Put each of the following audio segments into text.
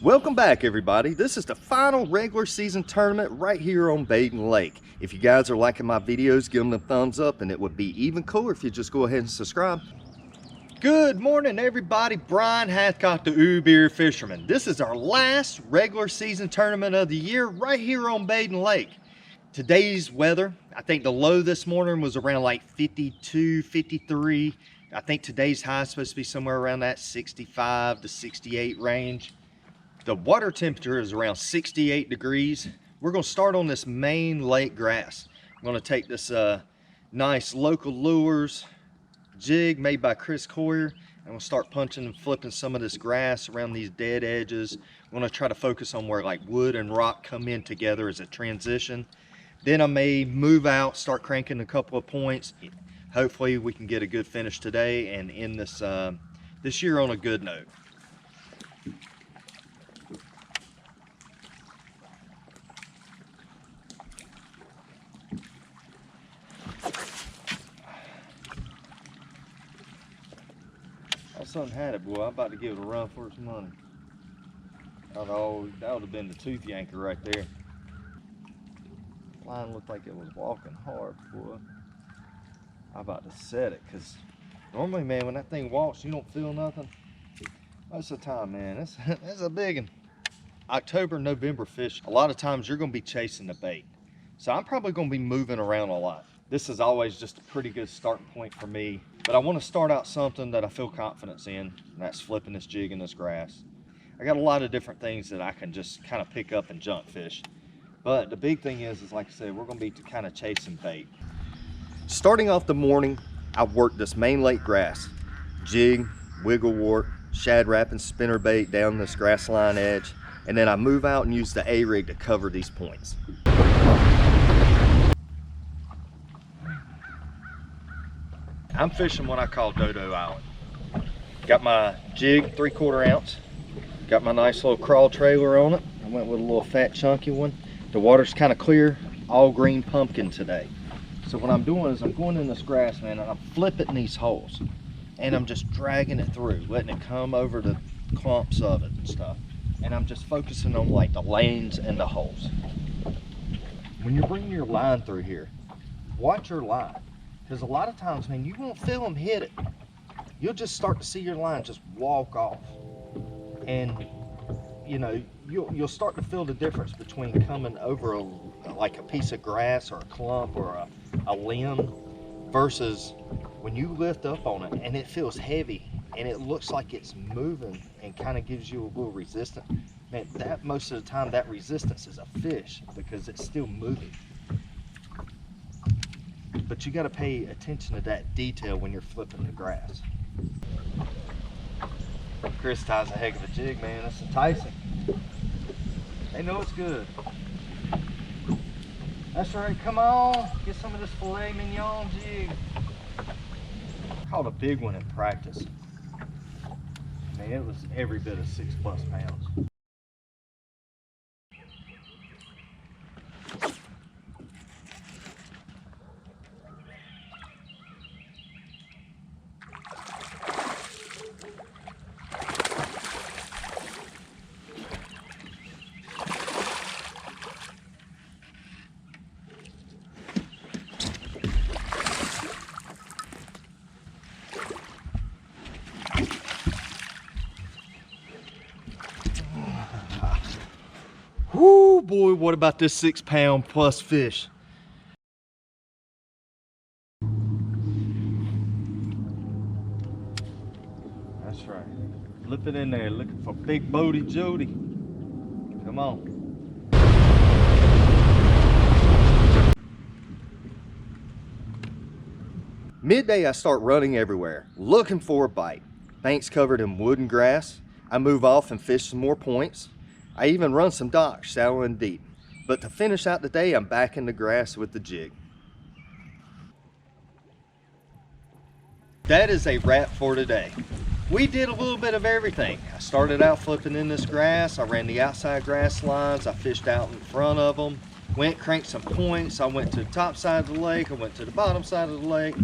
Welcome back, everybody. This is the final regular season tournament right here on Badin Lake. If you guys are liking my videos, give them a thumbs up, and it would be even cooler if you just go ahead and subscribe. Good morning, everybody. Brian Hathcock, the Ubeer fisherman. This is our last regular season tournament of the year right here on Badin Lake. Today's weather, I think the low this morning was around like 52, 53. I think today's high is supposed to be somewhere around that 65 to 68 range. The water temperature is around 68 degrees. We're going to start on this main lake grass. I'm going to take this nice local lures jig made by Chris Coyer. I'm going to start punching and flipping some of this grass around these dead edges. I'm going to try to focus on where like wood and rock come in together as a transition. Then I may move out, start cranking a couple of points. Hopefully we can get a good finish today and end this this year on a good note. My son had it, boy. I'm about to give it a run for its money. That would have been the tooth yanker right there. Line looked like it was walking hard, boy. I'm about to set it, because normally, man, when that thing walks, you don't feel nothing. Most of the time, man, that's a big one. October, November fish, a lot of times you're going to be chasing the bait. So I'm probably going to be moving around a lot. This is always just a pretty good starting point for me. But I want to start out something that I feel confidence in, and that's flipping this jig in this grass. I got a lot of different things that I can just kind of pick up and junk fish. But the big thing is like I said, we're going to be kind of chasing bait. Starting off the morning, I worked this main lake grass. Jig, wiggle wart, shad wrap, and spinner bait down this grass line edge. And then I move out and use the A-rig to cover these points. I'm fishing what I call Dodo Island. Got my jig 3/4 ounce. Got my nice little crawl trailer on it. I went with a little fat chunky one. The water's kind of clear, all green pumpkin today. So what I'm doing is I'm going in this grass, man, and I'm flipping these holes. And I'm just dragging it through, letting it come over the clumps of it and stuff. And I'm just focusing on like the lanes and the holes. When you're bringing your line through here, watch your line. Because a lot of times, man, you won't feel them hit it. You'll just start to see your line just walk off. And, you know, you'll start to feel the difference between coming over like a piece of grass or a clump or a limb versus when you lift up on it and it feels heavy and it looks like it's moving and kind of gives you a little resistance. Man, that most of the time that resistance is a fish because it's still moving. But you got to pay attention to that detail when you're flipping the grass. Chris ties a heck of a jig, man. It's enticing. They know it's good. That's right. Come on, get some of this filet mignon jig. Caught a big one in practice. Man, it was every bit of 6+ pounds. Whoo, boy, what about this 6 pound plus fish? That's right. Flip it in there, looking for big Bodie Jody. Come on. Midday, I start running everywhere, looking for a bite. Banks covered in wood and grass. I move off and fish some more points. I even run some docks, shallow and deep. But to finish out the day, I'm back in the grass with the jig. That is a wrap for today. We did a little bit of everything. I started out flipping in this grass. I ran the outside grass lines. I fished out in front of them. Went, cranked some points. I went to the top side of the lake. I went to the bottom side of the lake.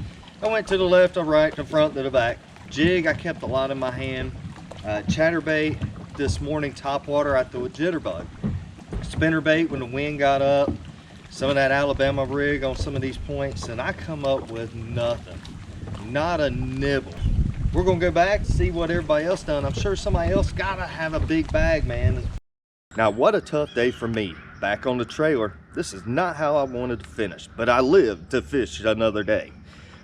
I went to the left, to the right, to the front, to the back. Jig, I kept a lot in my hand. Chatterbait, this morning topwater, I threw a jitterbug. Spinnerbait when the wind got up, some of that Alabama rig on some of these points, and I come up with nothing. Not a nibble. We're gonna go back, see what everybody else done. I'm sure somebody else gotta have a big bag, man. Now, what a tough day for me. Back on the trailer. This is not how I wanted to finish, but I lived to fish another day.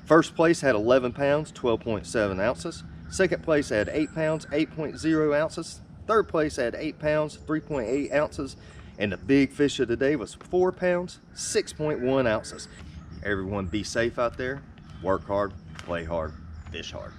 First place had 11 pounds, 12.7 ounces. Second place had 8 pounds, 8.0 ounces. Third place had 8 pounds, 3.8 ounces. And the big fish of the day was 4 pounds, 6.1 ounces. Everyone be safe out there. Work hard, play hard, fish hard.